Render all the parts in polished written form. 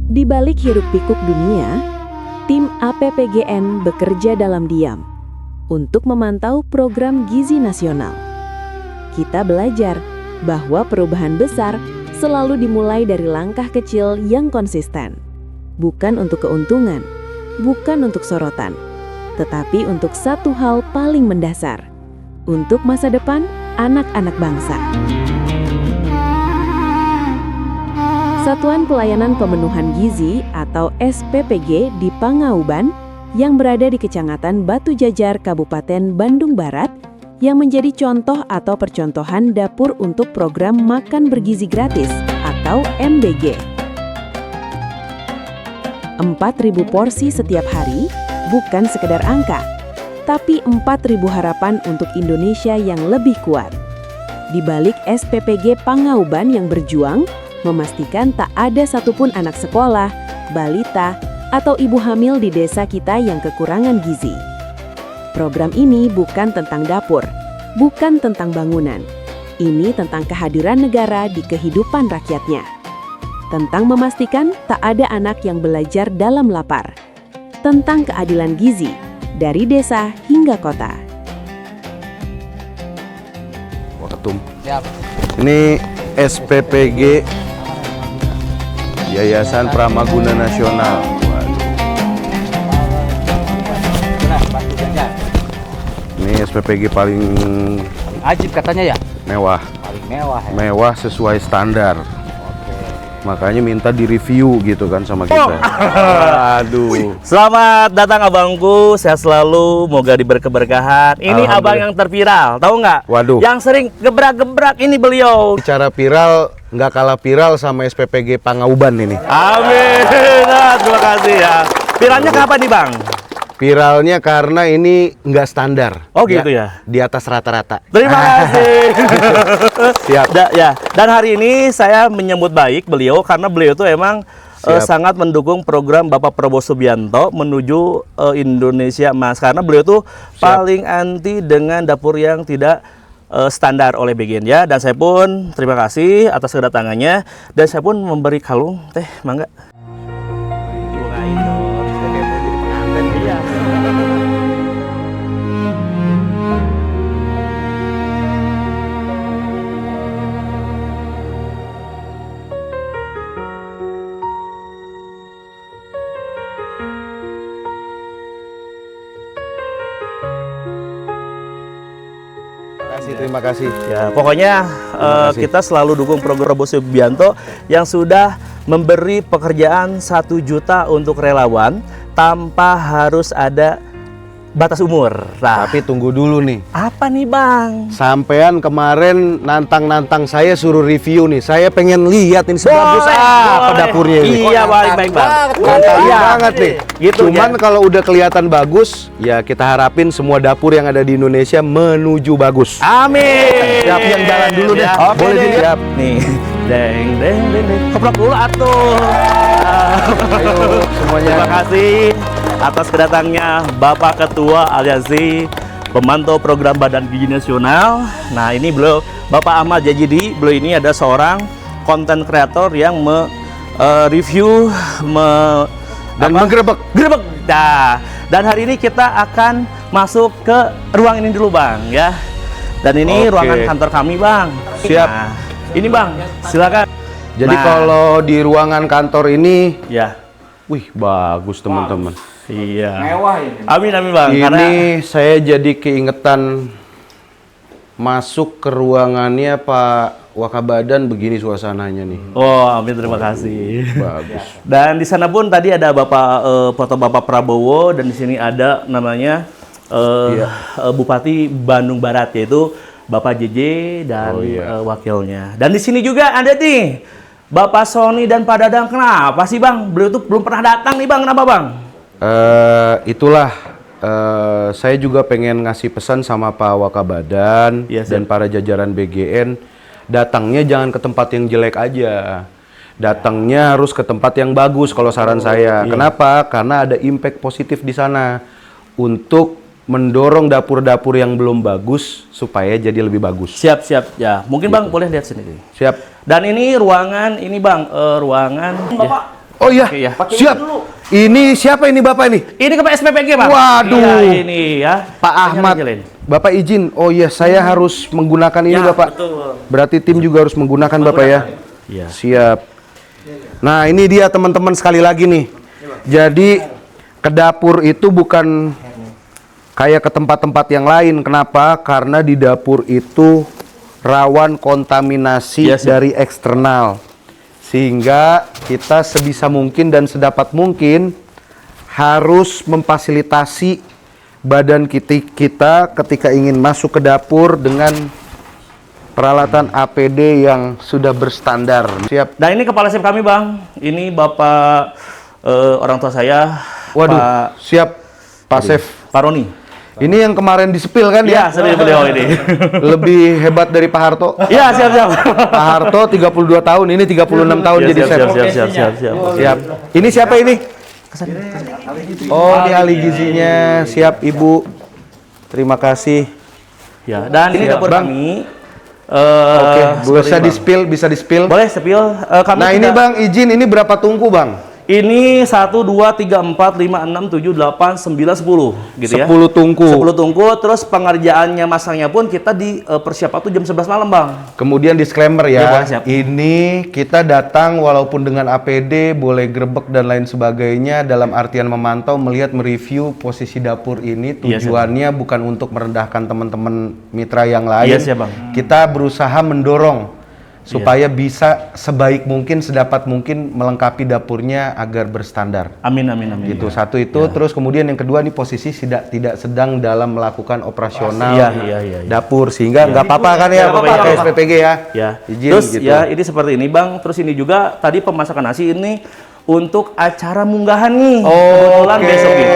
Di balik hiruk-pikuk dunia, tim APPGN bekerja dalam diam untuk memantau program gizi nasional. Kita belajar bahwa perubahan besar selalu dimulai dari langkah kecil yang konsisten. Bukan untuk keuntungan, bukan untuk sorotan, tetapi untuk satu hal paling mendasar, untuk masa depan anak-anak bangsa. Satuan Pelayanan Pemenuhan Gizi atau SPPG di Pangauban yang berada di Kecamatan Batu Jajar, Kabupaten Bandung Barat yang menjadi contoh atau percontohan dapur untuk program makan bergizi gratis atau MBG. 4.000 porsi setiap hari bukan sekedar angka, tapi 4.000 harapan untuk Indonesia yang lebih kuat. Di balik SPPG Pangauban yang berjuang, memastikan tak ada satupun anak sekolah, balita, atau ibu hamil di desa kita yang kekurangan gizi. Program ini bukan tentang dapur, bukan tentang bangunan. Ini tentang kehadiran negara di kehidupan rakyatnya. Tentang memastikan tak ada anak yang belajar dalam lapar. Tentang keadilan gizi, dari desa hingga kota. Waketum. Ini SPPG Yayasan Pramaguna Nasional. Ini SPPG paling ajib katanya ya? Mewah. Paling mewah ya? Mewah sesuai standar. Makanya minta direview gitu kan sama kita. Aduh. Selamat datang abangku, sehat selalu, moga diberi keberkahan. Ini abang yang terviral, tahu nggak? Waduh. Yang sering gebrak-gebrak ini beliau. Bicara viral, nggak kalah viral sama SPPG Pangauban ini. Amin. Nah, terima kasih ya. Viralnya kapan nih bang? Viralnya karena ini nggak standar. Oh gitu ya? Di atas rata-rata. Terima kasih. Siap. Ya. Dan hari ini saya menyambut baik beliau karena beliau itu emang sangat mendukung program Bapak Prabowo Subianto menuju Indonesia Emas. Karena beliau itu paling anti dengan dapur yang tidak standar oleh BGN ya. Dan saya pun terima kasih atas kedatangannya. Dan saya pun memberi kalung teh, mangga. Terima kasih. Ya, pokoknya kita selalu dukung program Prabowo Subianto yang sudah memberi pekerjaan 1 juta untuk relawan tanpa harus ada batas umur. Nah, Tapi tunggu dulu nih. apa nih bang? Sampean kemarin nantang-nantang saya suruh review nih. Saya pengen lihat ini sebagus apa dapurnya ini. Iya, baik bang. Nantang Iya. banget nih. Gitu, Cuman kalau udah kelihatan bagus, ya kita harapin semua dapur yang ada di Indonesia menuju bagus. Amin. Siap, yang jalan dulu deh. Ya, oke Boleh deh. dilihat. Nih, deng. Keprok dulu atuh. Ayo semuanya. Terima kasih atas kedatangnya Bapak Ketua Aliansi Pemantau Program Badan Gizi Nasional. Nah, ini beliau Bapak Ahmad Jajidi. Beliau ini ada seorang konten kreator yang review Dan menggerebek. Nah, dan hari ini kita akan masuk ke ruang ini dulu, Bang, ya. Dan ini Oke. ruangan kantor kami, Bang. Siap. Nah, ini, Bang, silakan. Jadi Nah, kalau di ruangan kantor ini, ya, wih bagus teman-teman. iya. Mewah ini. Amin, Bang. Ini saya jadi keingetan masuk ke ruangannya Pak Wakabadan, begini suasananya nih. Oh, amin, terima kasih. Bagus. Dan di sana pun tadi ada foto Bapak Prabowo, dan di sini ada namanya Bupati Bandung Barat, yaitu Bapak JJ dan wakilnya. Dan di sini juga ada nih Bapak Sony dan Pak Dadang. Kenapa sih Bang? Beliau tuh belum pernah datang nih Bang. Kenapa Bang? Itulah saya juga pengen ngasih pesan sama Pak Wakabadan dan para jajaran BGN, datangnya jangan ke tempat yang jelek aja. Datangnya harus ke tempat yang bagus kalau saran saya. Kenapa? Karena ada impact positif di sana untuk mendorong dapur-dapur yang belum bagus supaya jadi lebih bagus. Siap ya. Mungkin Bang boleh lihat sini. Siap. Dan ini ruangan ini Bang, ruangan Bapak. Oh iya, Oke, ya. siap. Ini siapa ini Bapak ini? Ini ke SPPG, Bang. Waduh. Iya, ini ya. Pak Ahmad. Bapak izin. Oh iya, saya harus menggunakan ini Ya, Bapak. betul. Berarti tim juga harus menggunakan Bapak ya. Iya. Siap. Nah, ini dia teman-teman sekali lagi nih. Jadi ke dapur itu bukan kayak ke tempat-tempat yang lain. Kenapa? Karena di dapur itu rawan kontaminasi dari eksternal. Sehingga kita sebisa mungkin dan sedapat mungkin harus memfasilitasi badan kita ketika ingin masuk ke dapur dengan peralatan APD yang sudah berstandar. Siap. Nah, ini kepala chef kami, Bang. Ini Bapak orang tua saya. Waduh, Pak siap Pak Chef. Pak Roni. Ini yang kemarin disepil kan Iya, ya? seperti beliau ini. Lebih hebat dari Pak Harto. Iya, siap. Pak Harto 32 tahun, ini 36 tahun Iya, jadi chef. siap. Siap. Ini siapa ini? Oh, ini ahli gizinya. Siap, Ibu. Terima kasih. Ya, dan ini Siap, dapur Bang. kami. Oke, seperti bisa di-spill. Boleh spill. Kami Nah, ini tidak- Bang, izin ini berapa tungku, Bang? Ini 1, 2, 3, 4, 5, 6, 7, 8, 9, 10 gitu ya. 10 tungku. 10 tungku, terus pengerjaannya masangnya pun kita di persiapan tuh jam 11 malam, Bang. Kemudian disclaimer Iya, ya, boleh, siap. ini kita datang walaupun dengan APD, boleh grebek dan lain sebagainya dalam artian memantau, melihat, mereview posisi dapur ini. Iya, Tujuannya bukan untuk merendahkan teman-teman mitra yang lain. Iya, siap, Bang. Kita berusaha mendorong supaya bisa sebaik mungkin, sedapat mungkin melengkapi dapurnya agar berstandar. Amin. Gitu, satu itu. Terus kemudian yang kedua nih posisi tidak sedang dalam melakukan operasional Iya. dapur, sehingga nggak apa-apa kan ya, Nggak apa-apa, pakai nggak apa-apa. SPPG ya. Ya. Izin Terus gitu. ya ini seperti ini, Bang. Terus ini juga tadi pemasakan nasi ini untuk acara munggahan nih. Kebetulan Oke. besok itu.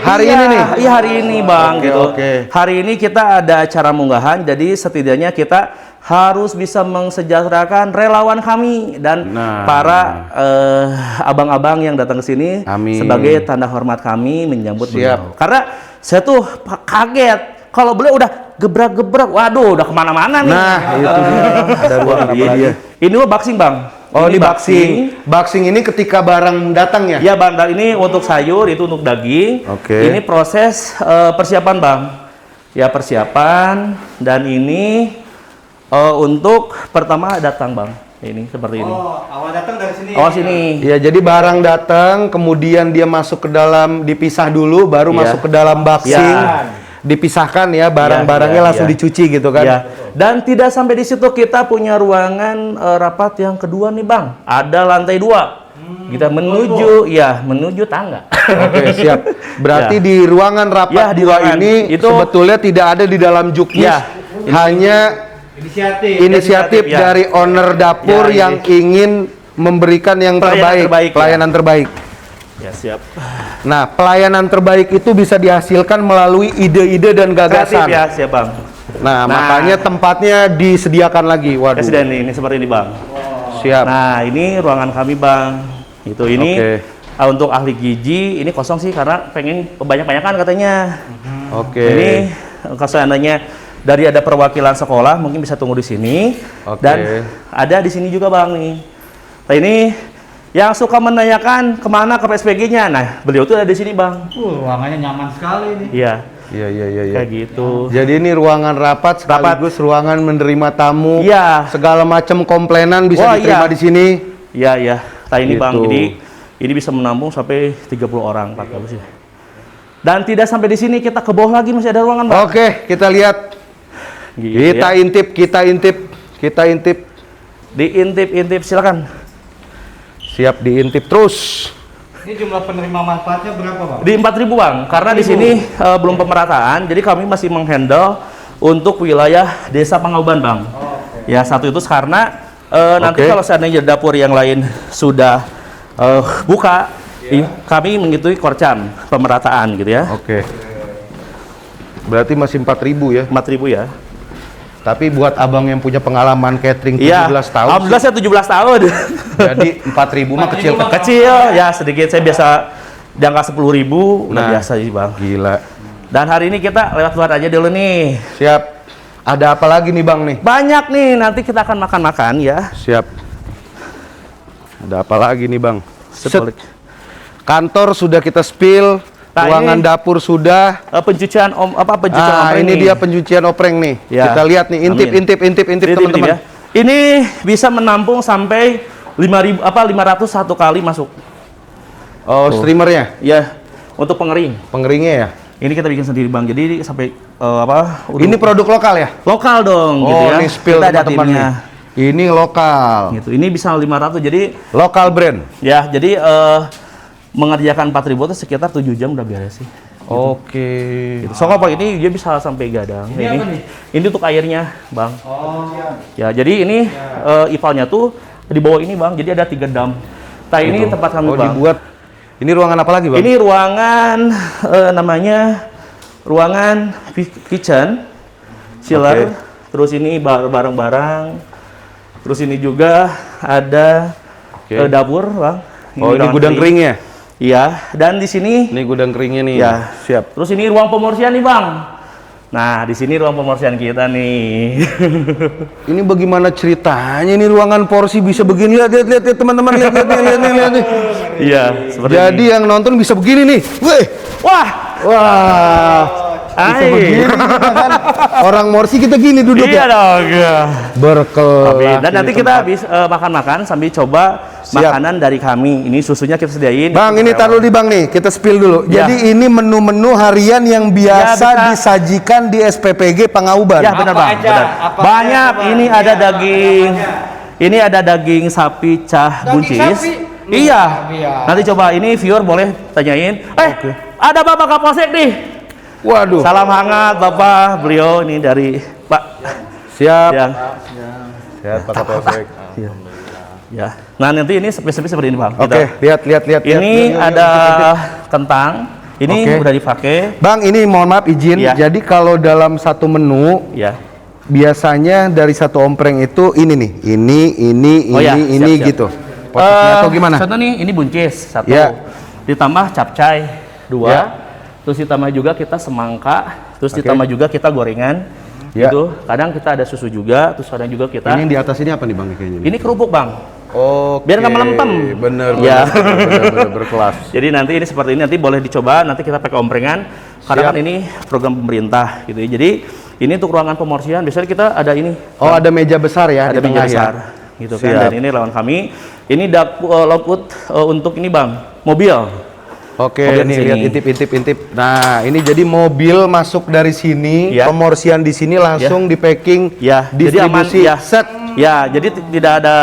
Hari Iya, ini nih? Iya, hari ini, Bang, Oke, gitu. oke. Hari ini kita ada acara munggahan, jadi setidaknya kita harus bisa mensejahterakan relawan kami dan para abang-abang yang datang ke sini. Amin. Sebagai tanda hormat kami menyambut Siap. beliau. Karena saya tuh kaget kalau beliau udah gebrak-gebrak, waduh, udah kemana-mana nih. Nah, itu dia. Ada ruangan apa lagi? Ini mah boxing, Bang. Oh, ini boxing. Boxing ini ketika barang datang ya? Ya, Bang. Dan ini untuk sayur, itu untuk daging. Oke. Ini proses persiapan, Bang. Ya, persiapan. Dan ini untuk pertama datang, Bang. Ini seperti ini. Oh, awal datang dari sini. Oh, sini. Ya, jadi barang datang, kemudian dia masuk ke dalam, dipisah dulu, baru Iya. masuk ke dalam boxing. Ya. Dipisahkan ya, barang-barangnya Iya, langsung iya. dicuci gitu kan? Ya. Dan tidak sampai di situ, kita punya ruangan rapat yang kedua nih, Bang. Ada lantai 2. Kita menuju tangga. Oke, siap. Berarti Ya. di ruangan rapat Ya, di dua ruangan. ini Itu- sebetulnya tidak ada di dalam juknis. Ya. Hanya inisiatif ya. dari owner dapur Ya, yang ingin memberikan yang Pelayanan terbaik, ya. pelayanan terbaik. Ya, siap. Nah, pelayanan terbaik itu bisa dihasilkan melalui ide-ide dan Kreatif gagasan. ya, siap, Bang. Nah, Nah. makanya tempatnya disediakan lagi. Waduh. Presiden ini seperti ini, Bang. Siap. Nah, ini ruangan kami, Bang. Itu ini Oke. untuk ahli gizi, ini kosong sih karena pengen banyak-banyakan katanya. Oke. Ini kalau seandainya dari ada perwakilan sekolah mungkin bisa tunggu di sini. Oke. Dan ada di sini juga, Bang, nih. Nah, ini yang suka menanyakan kemana ke PSPG-nya. Nah, beliau tuh ada di sini, Bang. Ruangannya nyaman sekali nih. Iya, Iya. kayak gitu. Jadi ini ruangan rapat sekaligus ruangan menerima tamu. Iya. Segala macam komplainan bisa Wah, diterima iya. di sini. Iya. Nah, ini, Bang, Gitu. jadi ini bisa menampung sampai 30 orang, 40 sih. Dan tidak sampai di sini, kita ke bawah lagi masih ada ruangan, Bang. Oke, kita lihat. Gitu Kita ya. intip. Diintip, silakan. Siap diintip terus. Ini jumlah penerima manfaatnya berapa, Bang? Di 4.000, Bang, karena di sini belum pemerataan, jadi kami masih menghandle untuk wilayah Desa Pangauban, Bang. Ya, satu itu karena nanti Oke. kalau seandainya dapur yang lain sudah buka, kami mengikuti Korcam pemerataan gitu ya. Oke. Berarti masih 4.000 ya. 4.000 ya. Tapi buat abang yang punya pengalaman catering 17 Iya. tahun. Alhamdulillah saya 17 tahun. Jadi 4.000 mah kecil. Kecil ya, sedikit. Saya biasa di angka 10.000 udah Nah. biasa sih, Bang. Gila. Dan hari ini kita lewat luar aja dulu nih. Siap. Ada apa lagi nih Bang nih? Banyak nih, nanti kita akan makan-makan ya. Siap. Ada apa lagi nih Bang? Setelik. Kantor sudah kita spill, Nah, ruangan ini dapur sudah. pencucian pencucian opreng Ini nih. dia pencucian opreng nih. Ya. Kita lihat nih, intip Amin. intip teman-teman. ya. Ini bisa menampung sampai 501 kali masuk. Oh, streamernya, Ya, untuk pengering. pengeringnya ya. Ini kita bikin sendiri Bang. Jadi sampai Ini produk lokal ya? lokal dong gitu Oh, ya. ini spill Kita ada teman-teman nih. timnya. Ini lokal. Gitu. Ini bisa 500. Jadi Lokal brand. ya, jadi mengerjakan 4.000 itu sekitar 7 jam udah beres sih. Oke. Gitu. Soalnya Pak ini dia bisa sampai gadang. Ini apa nih? Ini untuk airnya, Bang. Oh, Ya, jadi ini ipalnya tuh di bawah ini, Bang. Jadi ada 3 dam. Nah, ini tempat kami, Oh, Bang. dibuat. Ini ruangan apa lagi, Bang? Ini ruangan namanya ruangan kitchen, chiller. Oke. Terus ini barang-barang. Terus ini juga ada Oke. dapur, Bang. Oh, ini ruangan gudang keringnya. Iya, dan di sini Ini gudang keringnya nih. ya. Siap. Terus ini ruang pemorsian nih, Bang. Nah, di sini ruang pemorsian kita nih. Ini bagaimana ceritanya ini ruangan porsi bisa begini? Lihat teman-teman, lihat nih. Iya, seperti Jadi ini. yang nonton bisa begini nih. Wih. Wah, Wah. Bisa begini kita kan. Orang morsi kita gini duduk iya ya. dong. Ya. Berkelas. Dan nanti ini kita tempat. habis makan-makan sambil coba Siap. makanan dari kami. Ini susunya kita sediain. Bang, ini taruh di Bang nih, kita spill dulu. Ya. Jadi ini menu-menu harian yang biasa bisa. disajikan di SPPG Pangauban. Ya, benar, Apa Bang. aja? Benar. Apa Banyak. aja, Bang? Ini ada Iya, daging. apa aja? Ini ada daging sapi cah Daging buncis. sapi? Iya. Biar. Nanti coba ini viewer boleh tanyain. Ada Bapak Kapolsek nih. Waduh. Salam hangat Bapak. Beliau ini dari Pak. Siap. Yang Siap, Pak Kapolsek. ya. Nah, nanti ini spesies seperti ini, Bang. Oke, Kita- lihat. Ini Yuk, ada intip. kentang. Ini Oke. udah dipakai. Bang, ini mohon maaf izin. Ya. Jadi kalau dalam satu menu Ya. biasanya dari satu ompreng itu ini nih, ini, Oh ya, siap. gitu. Porsinya atau gimana? Contoh nih, ini buncis satu. Ya. Ditambah capcay 2. Ya. Terus ditambah juga kita semangka. Terus Oke. ditambah juga kita gorengan. Ya. Gitu. Kadang kita ada susu juga. Terus kadang juga kita. Ini yang di atas ini apa nih Bang kayaknya? Ini kerupuk, Bang. Oke. Biar nggak melempem. Bener, Ya. bener, berkelas. Jadi nanti ini seperti ini, nanti boleh dicoba, nanti kita pakai omprengan. Karena Siap. kan ini program pemerintah gitu ya. Jadi ini untuk ruangan pemorsian, biasanya kita ada ini. Oh, ada meja besar ya Ada di meja tengah besar. ya. Gitu kan. Siap. Dan ini lawan kami. Ini layout untuk ini, Bang, mobil. Oke, Mobil nih di lihat sini. intip. Nah, ini jadi mobil masuk dari sini, Ya. pemorsian di sini langsung di packing, Ya, jadi aman distribusi, ya. set. Ya, jadi tidak ada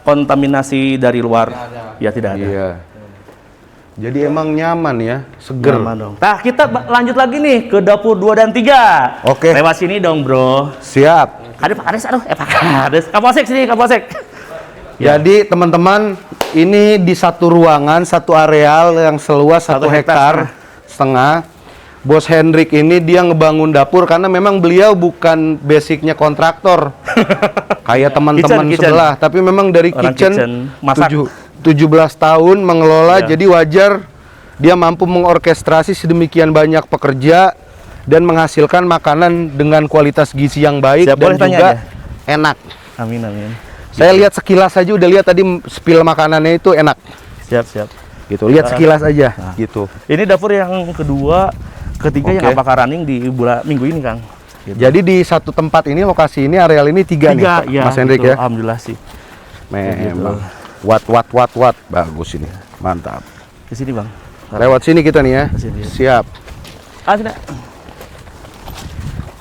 kontaminasi dari luar. Ya, tidak ada. Iya. Jadi emang nyaman ya, seger. Nyaman dong. Nah, kita lanjut lagi nih ke dapur 2 dan 3. Oke. Lewat sini dong, Bro. Siap. Ada Pak Kades, Pak Kades. Kapolsek sini, Kapolsek. Ya. Jadi teman-teman, ini di satu ruangan, satu areal yang seluas 1 1 hektar hektar setengah. Bos Hendrik ini dia ngebangun dapur karena memang beliau bukan basicnya kontraktor. Kayak teman-teman Kitchen. sebelah, tapi memang dari Orang kitchen, kitchen, masak. 17 tahun mengelola, Ya. jadi wajar dia mampu mengorkestrasi sedemikian banyak pekerja dan menghasilkan makanan dengan kualitas gizi yang baik Siap, dan boleh tanya juga aja. enak. Amin, amin. Saya lihat sekilas aja udah lihat tadi spill makanannya itu enak. Siap. Gitu. Lihat sekilas aja gitu. Ini dapur yang kedua, ketiga yang Oke. apakah running di minggu ini, Kang? Gitu. Jadi di satu tempat ini, lokasi ini, areal ini tiga nih, Pak, ya, Mas Hendrik gitu. ya. Alhamdulillah sih. Memang. Wat. Bagus ini. Mantap. Di sini, Bang. Lewat sini kita nih ya. Ke sini. Siap. Sini.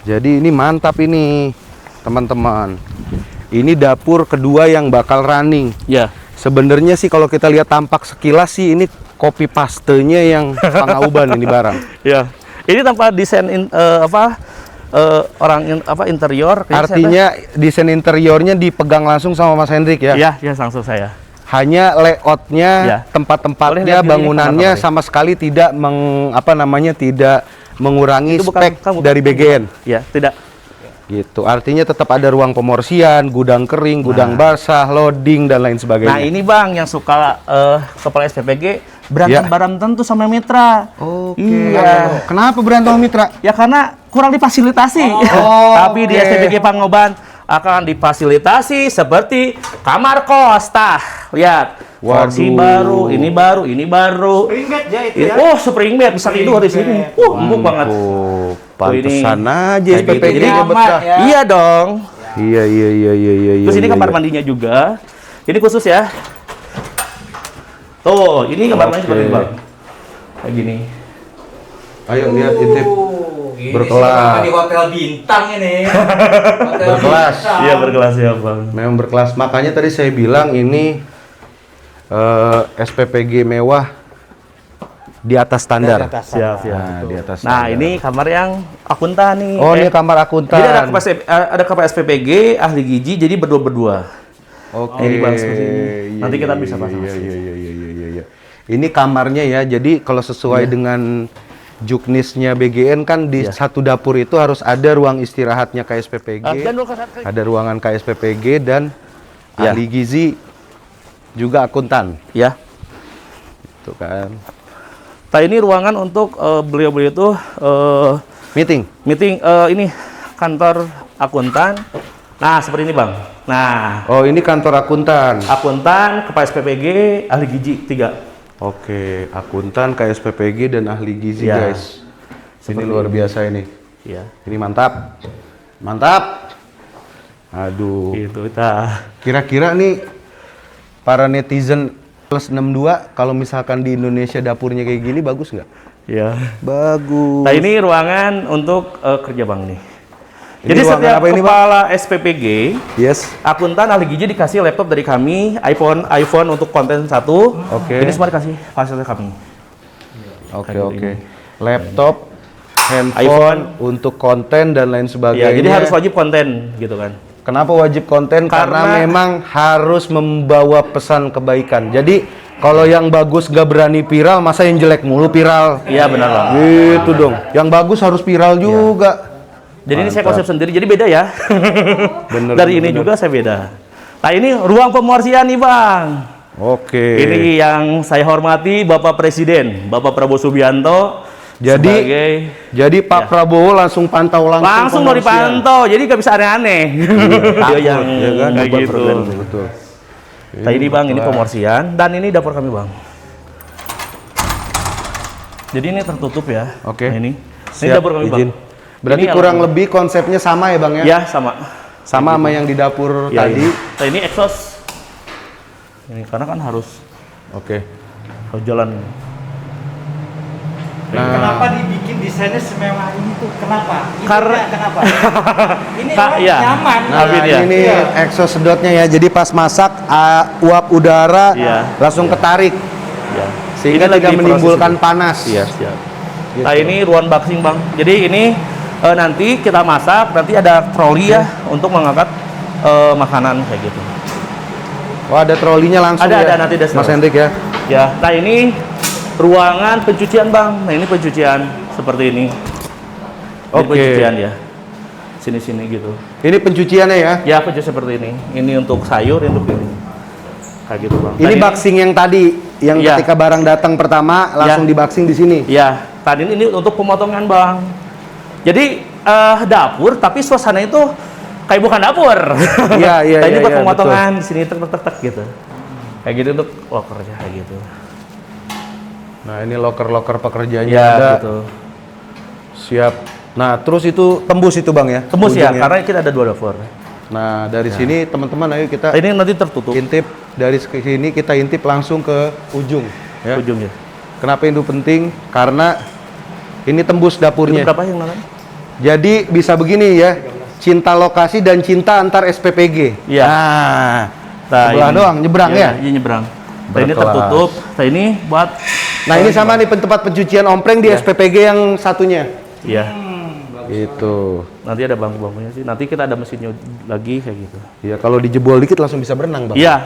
Jadi ini mantap ini, teman-teman. Ini dapur kedua yang bakal running. Ya. Sebenarnya sih kalau kita lihat tampak sekilas sih ini copy pastenya yang Pangauban ini barang. Ya. Ini tanpa desain interior. kayaknya Artinya desain interiornya dipegang langsung sama Mas Hendrik ya. ya langsung saya. Hanya layoutnya, Ya. Boleh tempat-tempatnya, lihat sini, bangunannya kamar-kamarnya. sama sekali tidak tidak mengurangi Itu bukan- spek bukan- dari BGN. Ya, tidak. Gitu. Artinya tetap ada ruang pemorsian, gudang kering, gudang basah, loading dan lain sebagainya. Nah, ini Bang yang suka kepala SPPG berantem tuh sama mitra. Oke. Iya. Kenapa berantem sama mitra? Ya karena kurang difasilitasi. Oh, Tapi di oke. SPPG Pangauban akan difasilitasi seperti kamar kos. Tah, lihat. Versi baru, ini baru, ini baru. Spring bed ya itu ya. Oh, spring bed bisa tidur di sini. Empuk banget. Oh, ini. pantesan aja Kayak gitu. SPPG Jadi betah. ya. Iya dong. Iya. Terus ini iya, kamar iya. mandinya juga. Ini khusus ya. Tuh, ini kamar mandi seperti ini, Bang. Kayak gini. Ayo lihat intip. Ini Berkelas. di hotel bintang ini. Hotel Berkelas. bintang. Iya, berkelas ya, Bang. Memang berkelas. Makanya tadi saya bilang ini SPPG mewah di atas standar. Di atas Siap, siap. Nah, di atas Nah, standar. ini kamar yang akuntan nih. Oh, ini kamar akuntan. Jadi ada kamar SPPG, ahli gizi, jadi berdua-berdua. Oke. Ini Bang seperti ini. Iya, Nanti kita iya, bisa pasang. Iya. Ini kamarnya ya. Jadi kalau sesuai dengan juknisnya BGN kan di Iya. satu dapur itu harus ada ruang istirahatnya KSPPG, Dan ruang- ada ruangan KSPPG dan Iya. ahli gizi juga akuntan. Ya. Itu kan. Nah, ini ruangan untuk beliau-beliau itu Meeting. ini kantor akuntan. Nah, seperti ini, Bang. Nah, Oh, ini kantor akuntan. akuntan, kepala SPPG, ahli gizi 3. Oke, akuntan, KSPPG dan ahli gizi, Ya. guys. Ini luar biasa ini. Iya. Ini mantap. Mantap. Aduh. Gitu kita. Kira-kira nih para netizen plus 62 kalau misalkan di Indonesia dapurnya kayak gini bagus nggak? Ya. Bagus. Nah, ini ruangan untuk kerja, Bang nih. Ini Jadi ruangan setiap apa ini, Bang? kepala SPPG, Yes. akuntan, ahli gizi dikasih laptop dari kami, iPhone untuk konten 1. Oke. Ini semua dikasih fasilitas kami. Oke, Kayak oke. ini. Laptop, handphone iPhone. untuk konten dan lain Ya, sebagainya. jadi harus wajib konten gitu kan. Kenapa wajib konten? Karena Karena- memang harus membawa pesan kebaikan. Jadi kalau yang bagus nggak berani viral, masa yang jelek mulu viral? Iya, benar, Bang. Gitu dong. Yang bagus harus viral juga. Jadi ini saya Mantap. konsep sendiri, jadi beda ya. Bener, Dari ini bener. juga saya beda. Nah, ini ruang pemorsian nih, Bang. Oke. Ini yang saya hormati Bapak Presiden, Bapak Prabowo Subianto. Jadi- sebagai Jadi Pak Prabowo langsung pantau langsung mau pemorsian. dipantau, jadi nggak bisa aneh-aneh. Dia yang ya kan? kayak Buat gitu. program, betul. Nah, ini Bang, ini pemorsian dan ini dapur kami, Bang. Jadi ini tertutup ya. Oke. Nah, ini Siap, dapur kami, izin. Bang. Berarti Ini kurang alat- lebih konsepnya sama ya Bang ya? Ya, sama. Sama sama yang di dapur Ya, tadi. ini. Nah, ini exhaust. Ini karena kan harus Oke. jalan. Kenapa dibikin desainnya semewah ini tuh? Kenapa? Karena- Kenapa? Ini Kak, orang iya. nyaman. Nah, Habis ya? ini Iya. exhaust sedotnya ya. Jadi pas masak uap udara Iya. langsung ketarik Ya. sehingga Ini lagi tidak diproses menimbulkan itu. panas. Iya, siap. Gitu. Nah, ini ruang boxing, Bang. Jadi ini nanti kita masak, nanti ada troli ya untuk mengangkat makanan kayak gitu. Oh, ada trolinya langsung Ada, ya? ada, nanti ada Mas troli. Hendrik ya. Ya, nah ini ruangan pencucian, Bang. Nah, ini pencucian seperti ini. Ini Oke. pencucian ya. Sini-sini gitu. Ini pencuciannya ya. Ya, pencucian seperti ini. Ini untuk sayur, ini untuk ini. Kayak gitu, Bang. Ini Tadi boxing yang tadi yang Iya. ketika barang datang pertama langsung Ya. diboxing di sini. Ya, tadi ini untuk pemotongan, Bang. Jadi dapur tapi suasana itu kayak bukan dapur. Iya, iya, Nah, ini iya, buat iya, pemotongan di sini tek tek tek tek gitu. Kayak gitu untuk lokernya kayak gitu. Nah, ini loker-loker pekerjaannya Ya, ada. gitu. Siap. Nah, terus itu tembus itu Bang ya? Tembus ya, Ujungnya. karena kita ada 2 dapur. Nah, dari sini teman-teman ayo kita Ini nanti tertutup intip dari sini kita intip langsung ke ujung ya. ujungnya. Kenapa itu penting? Karena ini tembus Ini dapurnya. berapa yang lain? Jadi bisa begini ya. Cinta lokasi dan cinta antar SPPG. Iya. Nah, Nah, sebelah ini. doang nyebrang ya. Iya, nyebrang. Nah, ini Berkelas. tertutup. Nah, ini buat Nah, ini sama nih tempat pencucian ompreng di Iya. SPPG yang satunya. Iya. Gitu. Nanti ada bangku-bangkunya sih. Nanti kita ada mesinnya lagi kayak gitu. Iya, kalau dijebol dikit langsung bisa berenang, Bang. Iya.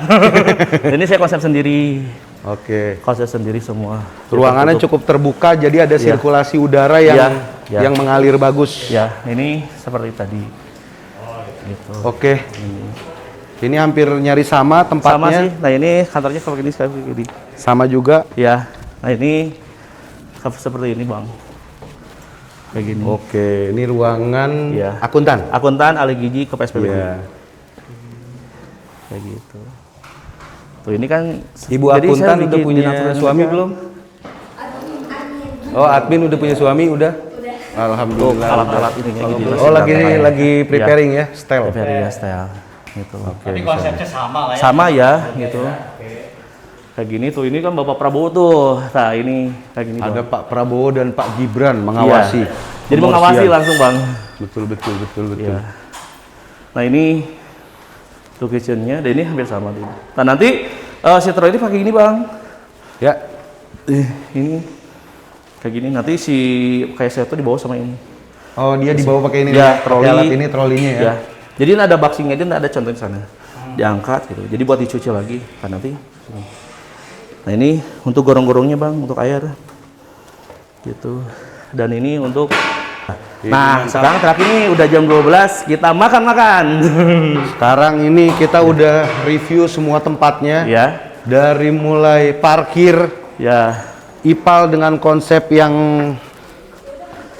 Ini saya konsep sendiri. Oke. Konsep sendiri semua. Ruangannya Tertutup. cukup terbuka, jadi ada Iya. sirkulasi udara yang Iya, iya. yang mengalir bagus. Ya, ini seperti tadi. Gitu. Oke. Ini hampir nyari sama Sama tempatnya. sih. Nah, ini kantornya kayak gini sekali gini. Sama juga. Ya. Nah, ini seperti ini, Bang. kayak gini. Oke, ini ruangan Iya. akuntan. Akuntan ahli gizi ke PSPBG. Iya. Kayak gitu. Tuh ini kan Ibu jadi saya akuntan udah bikin punya aturan suami juga. belum? Oh, admin udah punya suami udah? Alhamdulillah. Tuh, alat-alat ini kayak gitu. Oh, lagi preparing ya, style. Preparing ya style gitu. Tapi konsepnya sama lah ya. Sama ya gitu. Kayak gini tuh, ini kan Bapak Prabowo tuh. Nah, ini kayak gini. Ada Bang. Pak Prabowo dan Pak Gibran mengawasi. Iya. Jadi mengawasi pemorsian. langsung, Bang. Betul. Iya. Nah, ini tuh kitchennya, dan ini hampir sama tuh. Nah, nanti citro ini pakai ini, Bang. Ya. Ini kayak gini. Nanti si kayak saya tuh dibawa sama ini. Oh, dia dibawa pakai ini Ya, pakai troli. alat ini trolinya ya. Ya. Jadi ini ada boxingnya, dia ada contohnya di sana. Diangkat gitu. Jadi buat dicuci lagi kan nanti. Nah, ini untuk gorong-gorongnya, Bang, untuk air. Gitu. Dan ini untuk Nah, sekarang terakhir ini udah jam 12, kita makan-makan. Sekarang ini kita udah review semua tempatnya. Ya. Dari mulai parkir, Ya. IPAL dengan konsep yang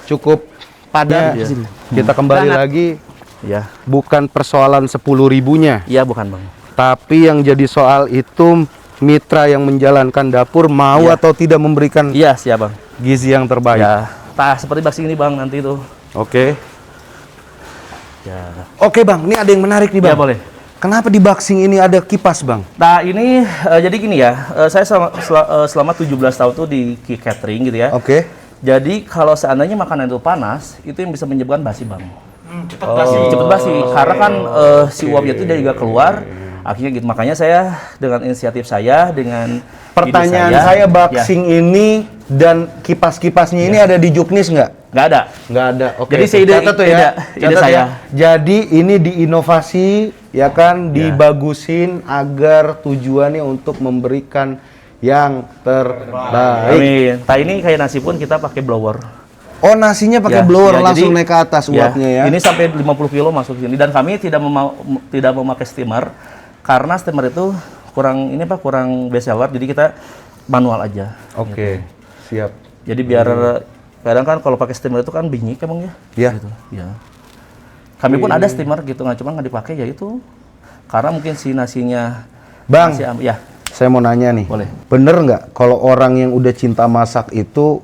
cukup padat. Ya. Kita kembali lagi, Ya. bukan persoalan 10.000-nya, Iya, bukan, Bang. tapi yang jadi soal itu mitra yang menjalankan dapur mau Iya. atau tidak memberikan Iya, siap, Bang. gizi yang terbaik. Ya. Nah, seperti boxing ini, Bang, nanti tuh. Oke. Ya. Oke, Bang, ini ada yang menarik nih, Ya, Bang. boleh. Kenapa di boxing ini ada kipas, Bang? Nah, ini jadi gini ya. Saya selama 17 tahun tuh di catering gitu ya. Oke. Jadi kalau seandainya makanan itu panas, itu yang bisa menyebabkan basi, Bang. Cepet basi. Cepet basi. Karena kan si uapnya itu dia juga keluar. Akhirnya gitu. Makanya saya dengan inisiatif saya, dengan Pertanyaan ide saya, ya, boxing ini dan kipas-kipasnya ini ada di Juknis nggak? nggak ada. Nggak ada. Oke. Jadi ide- Catat tuh ya. ide Catat saya. ya. Jadi ini diinovasi ya kan, dibagusin agar tujuannya untuk memberikan yang terbaik. Amin. Nah, ini kayak nasi pun kita pakai blower. Oh, nasinya pakai Ya, blower ya, langsung jadi- naik ke atas uapnya ya. Ini sampai 50 kilo masuk sini, dan kami tidak memakai steamer karena steamer itu kurang best seller, jadi kita manual aja. Oke. Siap. Jadi biar kadang kan kalau pakai steamer itu kan binyi emang ya. Ya. Gitu. Ya. Kami pun ada steamer gitu, nggak dipakai ya itu karena mungkin si nasinya Bang, ya. saya mau nanya nih. Boleh. Bener nggak kalau orang yang udah cinta masak itu,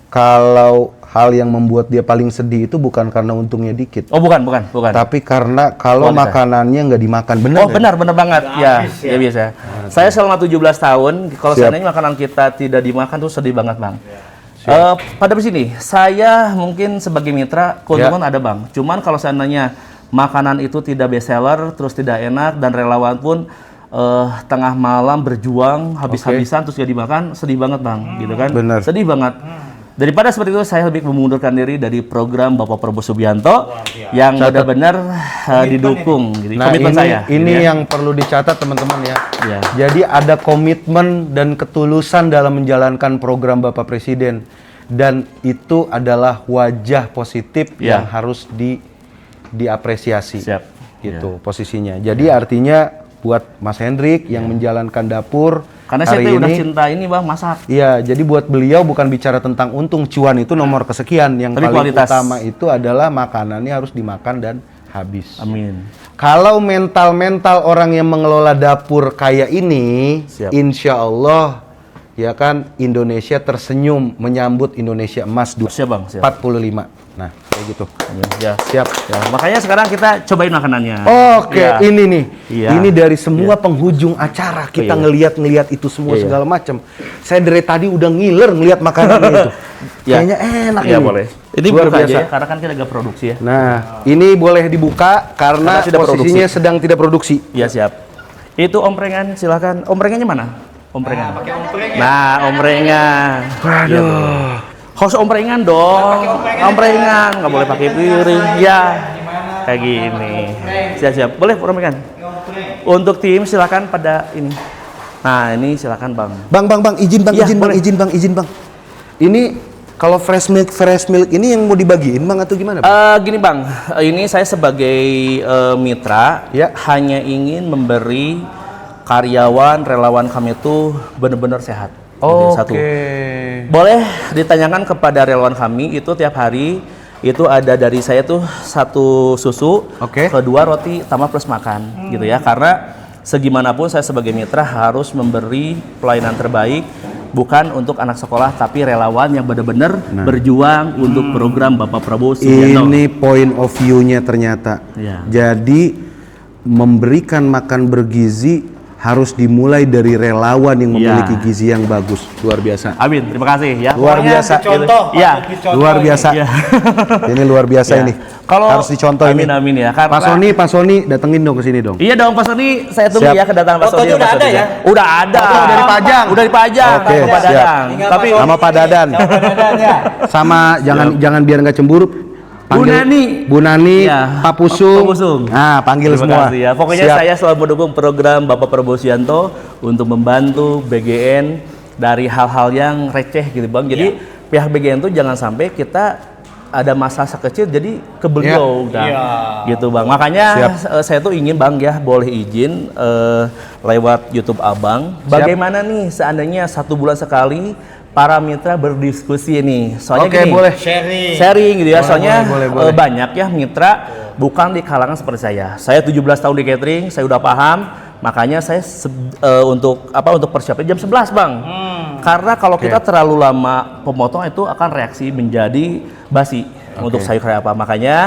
kalau hal yang membuat dia paling sedih itu bukan karena untungnya dikit, Oh, bukan. tapi karena kalau Kualitas. makanannya nggak dimakan, bener Oh, nggak? benar banget. Ya, ya biasa. Saya selama 17 tahun, kalau Siap. seandainya makanan kita tidak dimakan tuh sedih banget, Bang. Pada sini, saya mungkin sebagai mitra, keuntungan ada, Bang. Cuman kalau seandainya makanan itu tidak best seller, terus tidak enak, dan relawan pun tengah malam berjuang, habis-habisan, terus gak dimakan, sedih banget, Bang. Gitu kan? Bener. Sedih banget. Daripada seperti itu, saya lebih memundurkan diri dari program Bapak Prabowo Subianto yang benar-benar didukung. Gitu. Nah, Komitmen ini saya. ini gitu ya. yang perlu dicatat teman-teman ya. Ya. Jadi ada komitmen dan ketulusan dalam menjalankan program Bapak Presiden, dan itu adalah wajah positif Ya. yang harus diapresiasi. Siap. Gitu posisinya. Jadi artinya buat Mas Hendrik yang menjalankan dapur Karena saya hari tuh udah ini, cinta ini, Bang, masak. iya, jadi buat beliau bukan bicara tentang untung, cuan itu nomor kesekian. Yang Tapi paling kualitas. utama itu adalah makanannya harus dimakan dan habis. Amin. Kalau mental-mental orang yang mengelola dapur kayak ini, Siap. insya Allah ya kan Indonesia tersenyum menyambut Indonesia Emas Siap, Bang, siap. 45. Nah, kayak gitu. Ya. Siap. Ya, makanya sekarang kita cobain makanannya. Oke, Ya. ini nih. Iya. Ini dari semua penghujung acara kita Iya. ngeliat itu semua Iya. segala macam. Saya dari tadi udah ngiler ngeliat makanannya itu. Ya. Kayaknya enak Iya, ini. boleh. Ini Luar buka aja biasa. ya, karena kan kita agak produksi ya. Nah, ini boleh dibuka karena Karena tidak posisinya produksi. sedang tidak produksi. Iya, siap. Itu omprengan, silakan. Omprengannya mana? Omprengan. Pakai ompreng ya. Nah, omprengan. Waduh. Harus omprengan dong. Omprengan, nggak boleh pakai piring. Ya. Kayak gini. Siap-siap. Boleh omprengan. Untuk tim silakan pada ini. Nah, ini silakan, Bang. Bang, izin bang, Iya, izin bang, boleh. izin bang. Ini kalau fresh milk ini yang mau dibagiin bang atau gimana? Bang? Gini, Bang, ini saya sebagai mitra Ya. hanya ingin memberi karyawan, relawan kami itu benar-benar sehat. Jadi, satu. Boleh ditanyakan kepada relawan kami itu tiap hari Itu ada dari saya tuh 1 susu, Oke. kedua roti tambah plus makan gitu ya. Karena segimanapun saya sebagai mitra harus memberi pelayanan terbaik, bukan untuk anak sekolah tapi relawan yang benar-benar berjuang untuk program Bapak Prabowo Subianto. Ini point of view-nya ternyata. Iya. Jadi memberikan makan bergizi harus dimulai dari relawan yang memiliki gizi yang bagus. Luar biasa. Amin, terima kasih ya. Luar Pokoknya biasa. Contoh, Iya. patut dicontoh Luar ini. biasa. Iya. Ini luar biasa Ya. ini. Kalau harus dicontoh amin, ini. amin ya. Karena, Pak Sony datengin dong ke sini dong. Iya dong Pak Sony, saya tunggu Siap. ya kedatangan Pak Sony. Fotonya udah Pak ada Sony. ya? Udah ada. Foto udah dipajang. Udah dipajang. Oke, Pak siap. Dadang. Tinggal Tapi Pak Sama Pak Dadan. Sama Pak Dadan ya. Sama jangan biar nggak cemburu. Bu Nani, Iya. Pak Pusung. Pak Pusung. Nah, panggil Terima semua. kasih ya. Pokoknya Siap. saya selalu mendukung program Bapak Prabowo Subianto untuk membantu BGN dari hal-hal yang receh gitu Bang. Jadi pihak BGN tuh jangan sampai kita ada masalah sekecil jadi ke beliau dah. Gitu Bang. Makanya saya tuh ingin Bang ya boleh izin lewat YouTube Abang. Bagaimana nih seandainya 1 bulan sekali para mitra berdiskusi nih. Soalnya Oke, gini, boleh. sharing gitu ya. Boleh, Soalnya boleh. banyak ya mitra bukan di kalangan seperti saya. Saya 17 tahun di catering, saya udah paham. Makanya saya untuk persiapan jam 11 Bang. Karena kalau kita terlalu lama pemotong itu akan reaksi menjadi basi untuk sayur kayak apa. Makanya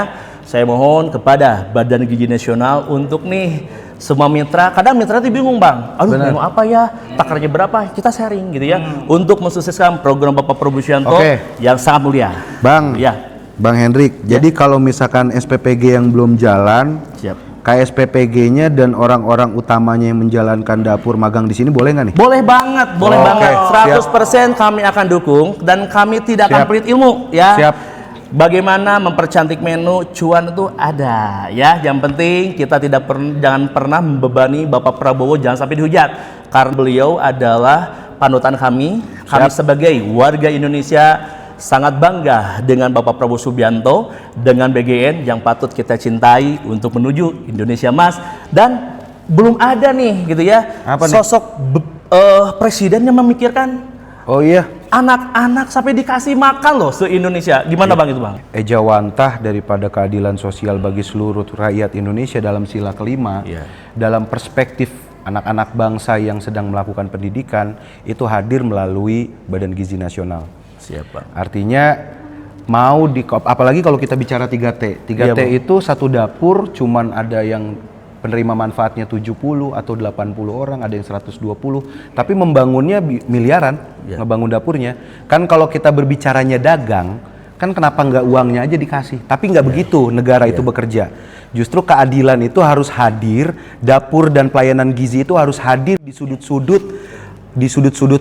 saya mohon kepada Badan Gizi Nasional untuk nih semua mitra, kadang mitra itu bingung Bang, aduh menu apa ya, takarnya berapa, kita sharing gitu ya untuk mensukseskan program Bapak Prabowo Subianto yang sangat mulia. Bang, Ya. Bang Hendrik, jadi kalau misalkan SPPG yang belum jalan, Siap. KSPPG-nya dan orang-orang utamanya yang menjalankan dapur magang di sini boleh nggak nih? Boleh banget, boleh Oke, banget. siap. 100% kami akan dukung dan kami tidak akan Siap. pelit ilmu ya. Siap. Bagaimana mempercantik menu, cuan itu ada ya. Yang penting kita jangan pernah membebani Bapak Prabowo, jangan sampai dihujat. Karena beliau adalah panutan kami. Kami sebagai warga Indonesia sangat bangga dengan Bapak Prabowo Subianto, dengan BGN yang patut kita cintai untuk menuju Indonesia Emas. Dan belum ada nih gitu ya Apa nih? sosok presiden yang memikirkan Oh iya. anak-anak sampai dikasih makan loh se-Indonesia. Gimana Bang itu Bang? Ejawantah daripada keadilan sosial bagi seluruh rakyat Indonesia dalam sila kelima, dalam perspektif anak-anak bangsa yang sedang melakukan pendidikan, itu hadir melalui Badan Gizi Nasional. Siap Bang. Artinya mau apalagi kalau kita bicara 3T. 3T itu satu dapur cuman ada yang penerima manfaatnya 70 atau 80 orang, ada yang 120, tapi membangunnya miliaran, ngebangun dapurnya. Kan kalau kita berbicaranya dagang, kan kenapa nggak uangnya aja dikasih? Tapi nggak begitu negara itu bekerja. Justru keadilan itu harus hadir, dapur dan pelayanan gizi itu harus hadir di sudut-sudut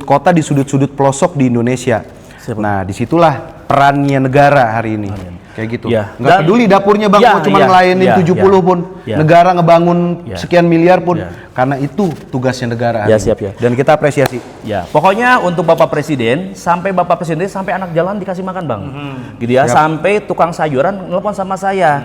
kota, di sudut-sudut pelosok di Indonesia. Nah, disitulah perannya negara hari ini. Kayak gitu. Nggak peduli dapurnya Bang, mau cuma ngelayanin 70 pun. Negara ngebangun sekian miliar pun. Karena itu tugasnya negara hari ini. Dan kita apresiasi. Ya, pokoknya untuk Bapak Presiden, sampai Bapak Presiden sampai anak jalan dikasih makan Bang. Gitu ya, sampai tukang sayuran nelpon sama saya.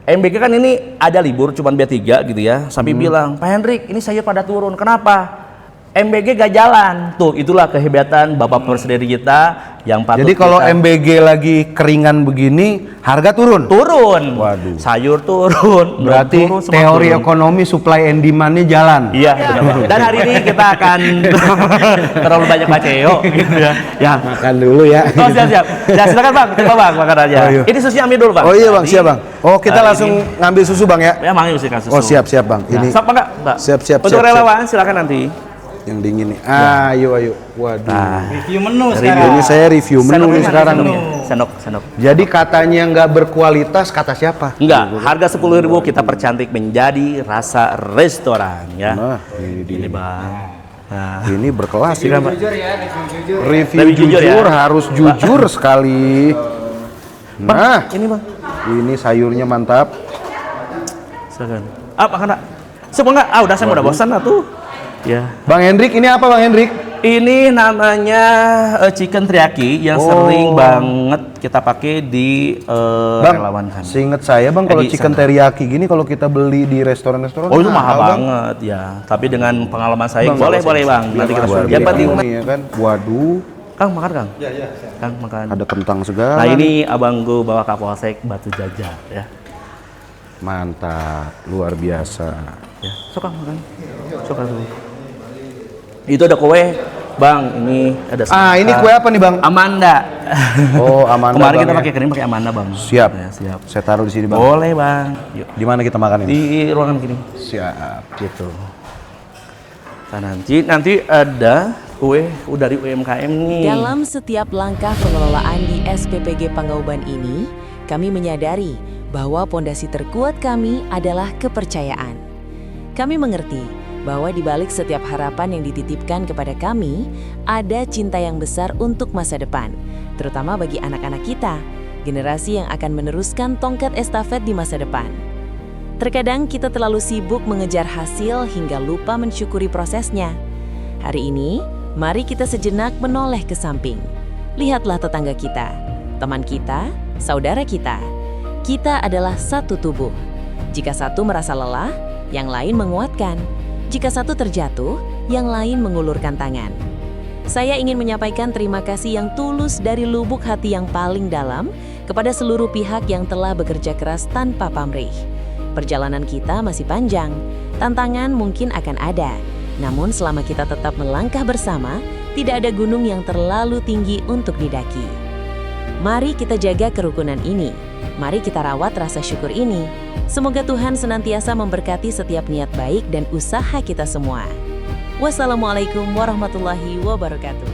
MBK kan ini ada libur cuman B3 gitu ya. Sampai bilang, "Pak Hendrik, ini sayur pada turun. Kenapa?" MBG gak jalan. Tuh, itulah kehebatan Bapak Presiden kita yang patut. Jadi kalau MBG lagi keringan begini, harga turun? Turun. Waduh. Sayur turun. Berarti turun, semua teori turun. ekonomi supply and demand-nya jalan. Iya, benar. Dan hari ini kita akan terlalu banyak baceo gitu ya. Ya. Makan dulu ya. Oh, siap. Ya, silakan Bang, coba Bang makan aja. Oh, iya. Ini susunya ambil dulu Bang. Oh iya Bang, Jadi, siap Bang. Oh, kita hari langsung ini- ngambil susu Bang ya? Ya, Bang, ini silakan susu. Oh, siap Bang. Nah, Ini siap enggak, Mbak? Siap. Untuk relawan silakan nanti. yang dingin nih. Ayo. Waduh. Review menu Ini sekarang. saya review menu nih sekarang nih. Sendok. Jadi katanya nggak berkualitas, kata siapa? Enggak, harga 10.000 kita percantik menjadi rasa restoran ya. Nah, Ini Bang. Nah, ini berkelas Review ya. jujur ya, review jujur. Review Lebih jujur jujur, ya. harus jujur sekali. Nah, ini Bang. ini sayurnya mantap. Silakan. Makan enggak? Semua enggak? Udah saya udah bosan lah tuh. Ya. Bang Hendrik, ini apa Bang Hendrik? Ini namanya chicken teriyaki yang sering banget kita pakai di Bang, relawan kami. seinget saya Bang, kalau Di chicken sana. teriyaki gini kalau kita beli di restoran-restoran Oh itu mahal Bang. banget ya. Tapi dengan pengalaman saya Bang, boleh Bang. Nanti kita Luar yang biasa penting nih, ya kan. Waduh. Kang makan Kang. Ya. Kang makan. Ada kentang segala. Nah ini abangku bawa Kapolsek Batu Jajar ya. Mantap, luar biasa. Ya, sok Kang makan. Sok Kang. Itu ada kue, Bang. Ini ada. Ini kue apa nih Bang? Amanda. Oh, Amanda. Kemarin Bang, kita ya. pakai kering pakai Amanda Bang. Siap. Ya, siap. Saya taruh di sini Bang. Boleh Bang. Yuk. Di mana kita makan ini? Di ruangan gini. Siap. Gitu. Nah, nanti ada kue dari UMKM nih. Dalam setiap langkah pengelolaan di SPPG Pangauban ini, kami menyadari bahwa pondasi terkuat kami adalah kepercayaan. Kami mengerti bahwa di balik setiap harapan yang dititipkan kepada kami, ada cinta yang besar untuk masa depan, terutama bagi anak-anak kita, generasi yang akan meneruskan tongkat estafet di masa depan. Terkadang kita terlalu sibuk mengejar hasil hingga lupa mensyukuri prosesnya. Hari ini, mari kita sejenak menoleh ke samping. Lihatlah tetangga kita, teman kita, saudara kita. Kita adalah satu tubuh. Jika satu merasa lelah, yang lain menguatkan. Jika satu terjatuh, yang lain mengulurkan tangan. Saya ingin menyampaikan terima kasih yang tulus dari lubuk hati yang paling dalam kepada seluruh pihak yang telah bekerja keras tanpa pamrih. Perjalanan kita masih panjang, tantangan mungkin akan ada. Namun selama kita tetap melangkah bersama, tidak ada gunung yang terlalu tinggi untuk didaki. Mari kita jaga kerukunan ini. Mari kita rawat rasa syukur ini. Semoga Tuhan senantiasa memberkati setiap niat baik dan usaha kita semua. Wassalamualaikum warahmatullahi wabarakatuh.